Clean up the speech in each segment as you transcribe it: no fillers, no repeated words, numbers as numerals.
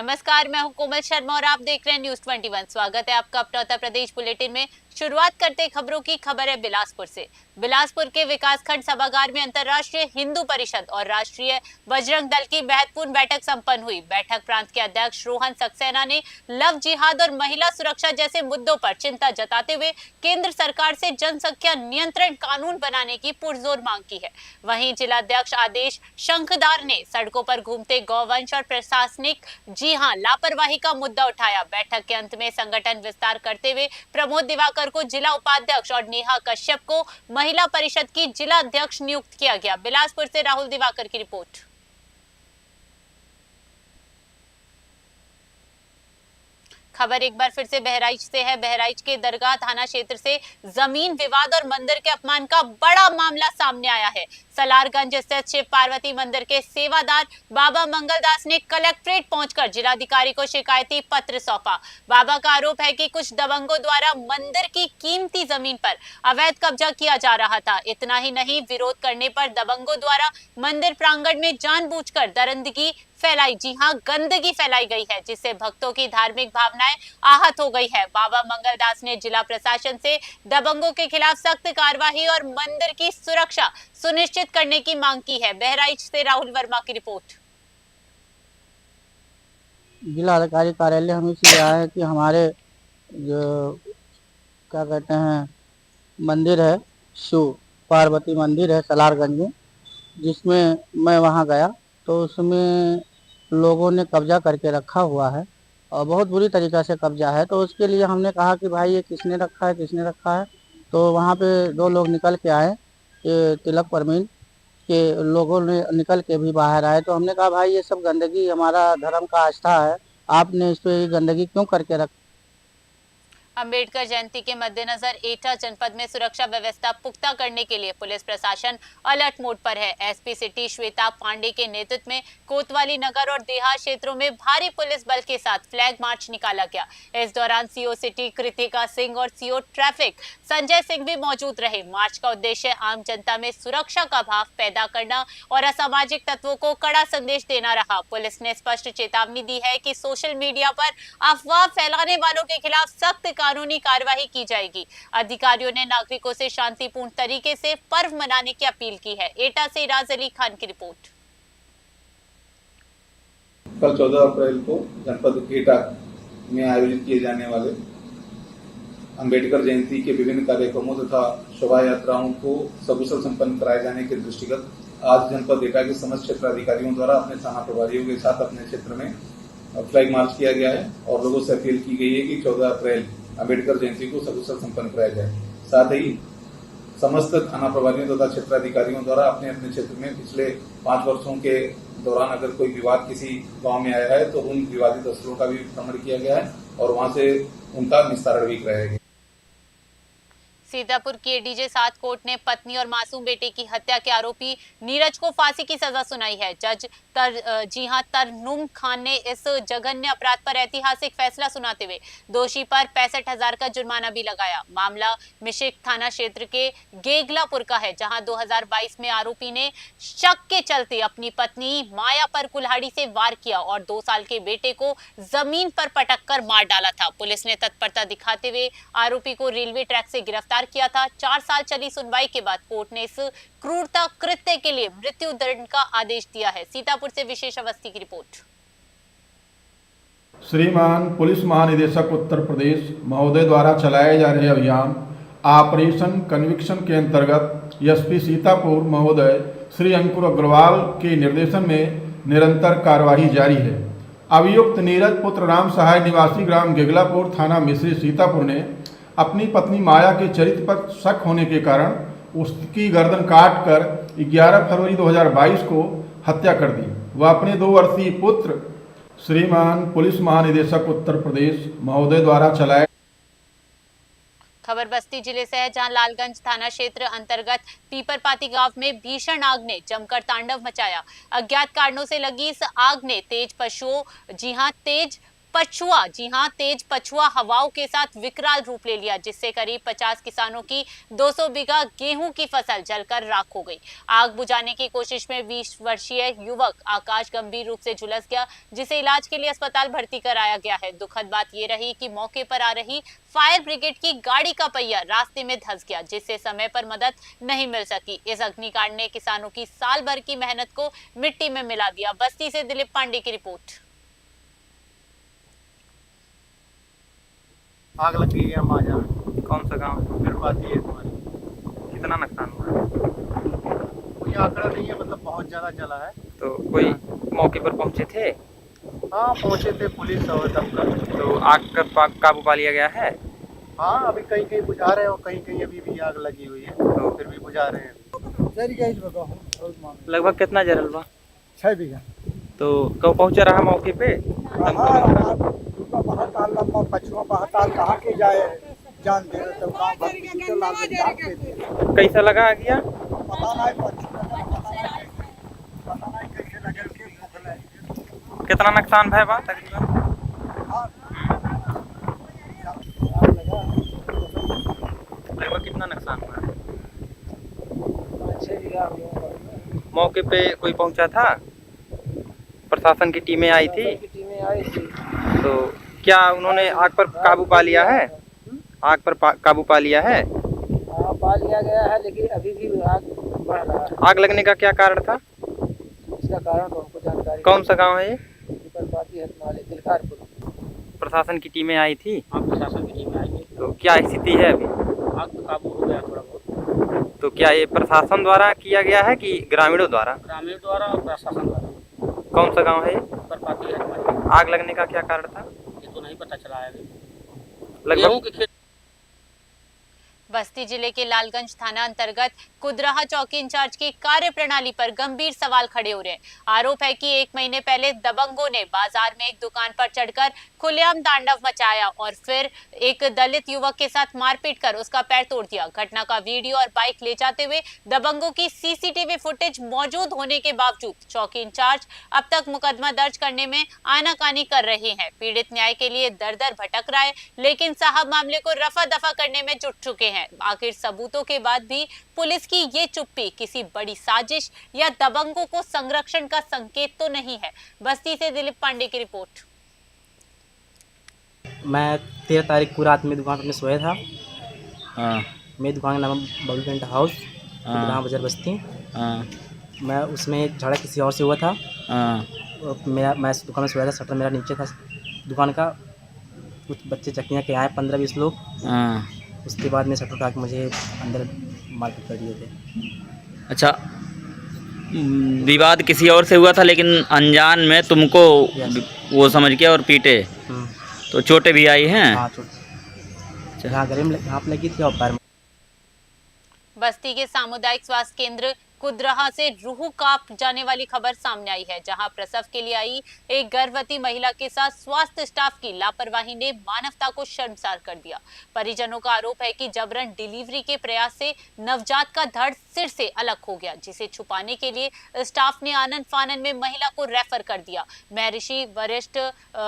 नमस्कार, मैं हूं कोमल शर्मा और आप देख रहे हैं न्यूज 21। स्वागत है आपका अपना उत्तर प्रदेश बुलेटिन में। शुरुआत करते खबरों की। खबर है बिलासपुर से। बिलासपुर के विकासखंड सभागार में अंतर्राष्ट्रीय हिंदू परिषद और राष्ट्रीय बजरंग दल की महत्वपूर्ण बैठक संपन्न हुई। बैठक प्रांत के अध्यक्ष रोहन सक्सेना ने लव जिहाद और महिला सुरक्षा जैसे मुद्दों पर चिंता जताते हुए केंद्र सरकार से जनसंख्या नियंत्रण कानून बनाने की पुरजोर मांग की है। वहीं जिलाध्यक्ष आदेश शंखदार ने सड़कों पर घूमते गौवंश और प्रशासनिक लापरवाही का मुद्दा उठाया। बैठक के अंत में संगठन विस्तार करते हुए प्रमोद दिवाकर को जिला उपाध्यक्ष और नेहा कश्यप को महिला परिषद की जिला अध्यक्ष नियुक्त किया गया। बिलासपुर से राहुल दिवाकर की रिपोर्ट। खबर एक बार फिर से बहराइच से है। बहराइच के दरगाह थाना क्षेत्र से जमीन विवाद और मंदिर के अपमान का बड़ा मामला सामने आया है। सलारगंज स्थित शिव पार्वती मंदिर के सेवादार बाबा मंगलदास ने कलेक्ट्रेट पहुंचकर जिलाधिकारी को शिकायती पत्र सौंपा। बाबा का आरोप है कि कुछ दबंगों द्वारा मंदिर की कीमती जमीन पर अवैध कब्जा किया जा रहा था। इतना ही नहीं, विरोध करने पर दबंगों द्वारा मंदिर प्रांगण में जानबूझकर दरिंदगी फैलाई, जी हां, गंदगी फैलाई गई है, जिससे भक्तों की धार्मिक भावनाएं आहत हो गई है। बाबा मंगलदास ने जिला प्रशासन से दबंगों के खिलाफ सख्त कार्रवाई और मंदिर की सुरक्षा सुनिश्चित करने की मांग की है। बहराइच से राहुल वर्मा की रिपोर्ट। जिला अधिकारी कार्यालय हमें से आया है कि हमारे जो क्या कहते हैं मंदिर है, शिव पार्वती मंदिर है सलारगंज में, जिसमें मैं वहां गया तो उसमें लोगों ने कब्जा करके रखा हुआ है और बहुत बुरी तरीक़ा से कब्जा है। तो उसके लिए हमने कहा कि भाई ये किसने रखा है, किसने रखा है। तो वहाँ पे 2 लोग निकल के आए, ये तिलक परमीन के लोगों ने निकल के भी बाहर आए। तो हमने कहा भाई ये सब गंदगी हमारा धर्म का आस्था है, आपने इस पे गंदगी क्यों करके रखा। अंबेडकर जयंती के मद्देनजर एटा जनपद में सुरक्षा व्यवस्था पुख्ता करने के लिए पुलिस प्रशासन अलर्ट मोड पर है। एसपी सिटी श्वेता पांडे के नेतृत्व में कोतवाली नगर और देहात क्षेत्रों में भारी पुलिस बल के साथ फ्लैग मार्च निकाला गया। इस दौरान सीओ सिटी कृतिका सिंह और सीओ ट्रैफिक संजय सिंह भी मौजूद रहे। मार्च का उद्देश्य आम जनता में सुरक्षा का भाव पैदा करना और असामाजिक तत्वों को कड़ा संदेश देना रहा। पुलिस ने स्पष्ट चेतावनी दी है कि सोशल मीडिया पर अफवाह फैलाने वालों के खिलाफ सख्त कानूनी कार्रवाई की जाएगी। अधिकारियों ने नागरिकों से शांतिपूर्ण तरीके से पर्व मनाने की अपील की है। एटा से राज अली खान की रिपोर्ट। कल 14 अप्रैल को जनपद एटा में आयोजित किए जाने वाले अंबेडकर जयंती के विभिन्न कार्यक्रमों तथा शोभा यात्राओं को सकुशल संपन्न कराए जाने के दृष्टिगत आज जनपद एटा के समस्त क्षेत्र अधिकारियों द्वारा अपने थाना प्रभारियों के साथ अपने क्षेत्र में फ्लैग मार्च किया गया है और लोगों से अपील की गई है कि 14 अप्रैल अंबेडकर जयंती को सकुशल संपन्न कराया जाए। साथ ही समस्त थाना प्रभारियों तथा क्षेत्राधिकारियों द्वारा अपने अपने क्षेत्र में पिछले 5 वर्षों के दौरान अगर कोई विवाद किसी गांव में आया है तो उन विवादित स्थलों का भी भ्रमण किया गया है और वहां से उनका निस्तारण भी कराया गया। सीतापुर की एडीजे 7 कोर्ट ने पत्नी और मासूम बेटे की हत्या के आरोपी नीरज को फांसी की सजा सुनाई है। जज तरनुम खान ने इस जघन्य अपराध पर ऐतिहासिक फैसला सुनाते हुए दोषी पर 65,000 का जुर्माना भी लगाया। मामला मिशिक थाना क्षेत्र के गेगलापुर का है, जहां 2022 में आरोपी ने शक के चलते अपनी पत्नी माया पर कुल्हाड़ी से वार किया और 2 साल के बेटे को जमीन पर पटक कर मार डाला था। पुलिस ने तत्परता दिखाते हुए आरोपी को रेलवे ट्रैक से गिरफ्तार किया था। 4 साल चली सुनवाई के बाद कोर्ट ने इस क्रूरता कृत्य के लिए मृत्यु दंड का आदेश दिया है। सीतापुर से विशेष अवस्थी की रिपोर्ट। श्रीमान पुलिस महानिदेशक उत्तर प्रदेश महोदय द्वारा चलाए जा रहे अभियान ऑपरेशन कन्विक्शन के अंतर्गत एसपी सीतापुर महोदय श्री अंकुर अग्रवाल के निर्देशन में निरंतर कार्यवाही जारी है। अभियुक्त नीरज पुत्र राम सहाय निवासी ग्राम गेगलापुर थाना मिश्री सीतापुर ने अपनी पत्नी माया के चरित्र पर शक होने के कारण उसकी गर्दन काटकर 11 फरवरी 2022 को हत्या कर दी। वह अपने 2 वर्षीय पुत्र श्रीमान पुलिस महानिदेशक उत्तर प्रदेश महोदय द्वारा चलाए। खबर बस्ती जिले से है, जहां लालगंज थाना क्षेत्र अंतर्गत पीपरपाती गांव में भीषण आग ने जमकर तांडव मचाया। अज्ञात कारणों से लगी इस आग ने तेज पछुआ, जी हां, तेज पछुआ हवाओं के साथ विकराल रूप ले लिया, जिससे करीब 50 किसानों की 200 बीघा गेहूं की फसल जलकर राख हो गई। आग बुझाने की कोशिश में 20 वर्षीय युवक आकाश गंभीर रूप से झुलस गया, जिसे इलाज के लिए अस्पताल भर्ती कराया गया है। दुखद बात यह रही कि मौके पर आ रही फायर ब्रिगेड की गाड़ी का पहिया रास्ते में धंस गया, जिससे समय पर मदद नहीं मिल सकी। इस अग्निकांड ने किसानों की साल भर की मेहनत को मिट्टी में मिला दिया। बस्ती से दिलीप पांडे की रिपोर्ट। आग लग गई है माजा। कौन सा गांव? बर्बादी है हमारी। कितना नुकसान हुआ? कोई आंकड़ा नहीं है, मतलब बहुत ज़्यादा जला है। तो कोई मौके पर पहुंचे थे? हाँ पहुँचे थे पुलिस और दमकल। तो आग का काबू पा लिया गया है? हाँ अभी कहीं कहीं बुझा रहे हैं और कहीं कहीं अभी भी आग लगी हुई है, तो फिर भी बुझा रहे हैं। लगभग कितना जरल बा? 6 बीघा। तो कब पहुंचा रहा मौके पे? पछुआ बहताल कहाँ के जाए जान दे तो गाँव भर की तो लाल थे। कैसा लगा गया? पता नहीं कैसे लगे के भूख लगे। कितना नुकसान भय बा तकरीबन? लगभग कितना नुकसान हुआ? 6 बीघा। मौके पे कोई पहुंचा था? प्रशासन की टीमें आई थी? तो क्या उन्होंने आग पर काबू पा लिया है? आग पर काबू पा लिया है? हाँ पा लिया गया है, लेकिन अभी भी आग बढ़ रहा है। आग लगने का क्या कारण था? इसका कारण तो हमको जानकारी। कौन सा गांव है ये? दिलकारपुर। प्रशासन की टीमें आई थी? हाँ प्रशासन की टीम आई थी। तो क्या स्थिति है अभी? आग तो काबू हो गया थोड़ा बहुत। तो क्या ये प्रशासन द्वारा किया गया है कि ग्रामीणों द्वारा? ग्रामीण द्वारा और प्रशासन द्वारा। कौन सा गांव है ये? बर्बादी है हमारी। आग लगने का क्या कारण था? ये तो नहीं पता चला है अभी। लगभग बस्ती जिले के लालगंज थाना अंतर्गत कुदराहा चौकी इंचार्ज की कार्य प्रणाली पर गंभीर सवाल खड़े हो रहे हैं। आरोप है कि 1 महीने पहले दबंगों ने बाजार में एक दुकान पर चढ़कर खुलेआम तांडव मचाया और फिर एक दलित युवक के साथ मारपीट कर उसका पैर तोड़ दिया। घटना का वीडियो और बाइक ले जाते हुए दबंगों की सीसीटीवी फुटेज मौजूद होने के बावजूद चौकी इंचार्ज अब तक मुकदमा दर्ज करने में आनाकानी कर रहे हैं। पीड़ित न्याय के लिए दर दर भटक रहा है, लेकिन साहब मामले को रफा दफा करने में जुट चुके हैं। आखिर सबूतों के बाद भी पुलिस की ये चुप्पी किसी बड़ी साजिश या दबंगों को संरक्षण का संकेत तो नहीं है। बस्ती से दिलीप पांडे की रिपोर्ट। मैं 13 तारीख को रात में दुकान पर सोया था। हाँ। मेरी दुकान का नाम बबल पेंट हाउस, हाँ। बाजार बस्ती। हाँ। मैं उसमें झगड़ा किसी और से हुआ था। हाँ। मैं दुकान में सोया था, शटर मेरा नीचे था दुकान का। कुछ बच्चे चक्कियाँ के आए 15-20 लोग। हाँ। उसके बाद में शटर उठा के मुझे अंदर मारपीट कर दिए थे। अच्छा, विवाद किसी और से हुआ था लेकिन अनजान में तुमको वो समझ के और पीटे, तो चोटें भी आई हैं? हाँ चोट यहाँ गले में घाप लगी थी और पैर में। बस्ती के सामुदायिक स्वास्थ्य केंद्र कुदराहा से रूह कांप जाने वाली खबर सामने आई है, जहां प्रसव के लिए आई एक गर्भवती महिला के साथ स्वास्थ्य स्टाफ की लापरवाही ने मानवता को शर्मसार कर दिया। परिजनों का आरोप है कि जबरन डिलीवरी के प्रयास से नवजात का धड़ सिर से अलग हो गया, जिसे छुपाने के लिए स्टाफ ने आनन फानन में महिला को रेफर कर दिया। महर्षि वरिष्ठ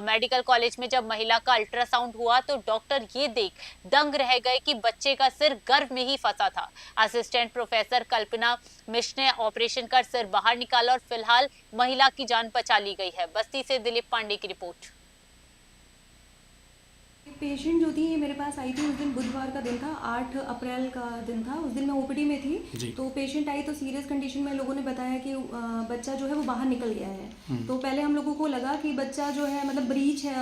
मेडिकल कॉलेज में जब महिला का अल्ट्रासाउंड हुआ तो डॉक्टर ये देख दंग रह गए कि बच्चे का सिर गर्भ में ही फंसा था। असिस्टेंट प्रोफेसर कल्पना मिश्र ने ऑपरेशन कर सिर बाहर निकाला और फिलहाल महिला की जान बचा ली गई है। बस्ती से दिलीप पांडे की रिपोर्ट। पेशेंट जो थी ये मेरे पास आई थी, उस दिन बुधवार का दिन था, 8 अप्रैल का दिन था। उस दिन मैं ओपीडी में थी। तो पेशेंट आई तो सीरियस कंडीशन में लोगों ने बताया कि बच्चा जो है वो बाहर निकल गया है। तो पहले हम लोगों को लगा कि बच्चा जो है मतलब ब्रीच है,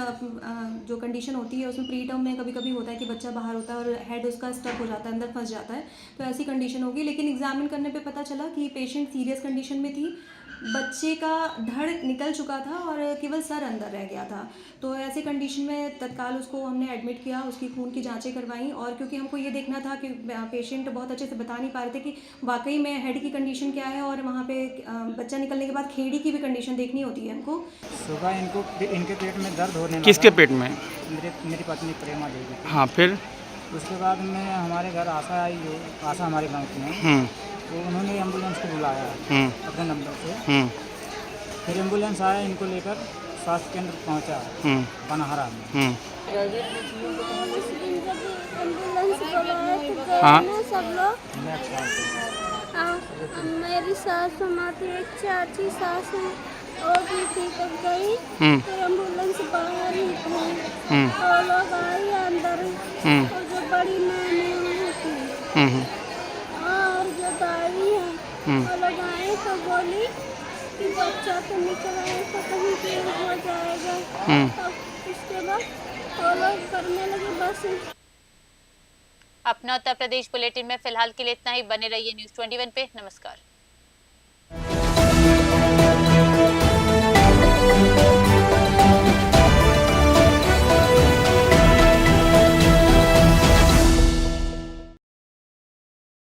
जो कंडीशन होती है उसमें प्री टर्म में कभी कभी होता है कि बच्चा बाहर होता है और हेड उसका स्टक हो जाता है, अंदर फंस जाता है, तो ऐसी कंडीशन होगी। लेकिन एग्जामिन करने पर पता चला कि पेशेंट सीरियस कंडीशन में थी, बच्चे का धड़ निकल चुका था और केवल सर अंदर रह गया था। तो ऐसे कंडीशन में तत्काल उसको हमने एडमिट किया, उसकी खून की जांचें करवाई और क्योंकि हमको ये देखना था कि पेशेंट बहुत अच्छे से बता नहीं पा रहे थे कि वाकई में हेड की कंडीशन क्या है और वहाँ पे बच्चा निकलने के बाद खेड़ी की भी कंडीशन देखनी होती है हमको। सुबह इनके पेट में दर्द होने लगा। किसके पेट में? मेरी पत्नी प्रेमा देवी। हाँ फिर? उसके बाद में हमारे घर आशा आई, आशा हमारे गाँव की है, तो उन्होंने एम्बुलेंस को बुलाया अपने नंबर से। फिर एम्बुलेंस आया इनको लेकर स्वास्थ्य केंद्र पहुंचा बनहरा में। सब लोग मेरी सास हमारी एक चाची सास है और भी ठीक हो गई तो एम्बुलेंस बाहर ही थी और लोग आए अंदर और जो बड़ी मैंने थी और जो दादी है वो लोग आए तो बोली कि बच्चा तो निकल आए तो कहीं पे हो जाएगा। तब उसके बाद वो लोग करने लगे बस। अपना उत्तर प्रदेश बुलेटिन में फिलहाल के लिए इतना ही। बने रहिए न्यूज़ 21 पे। नमस्कार।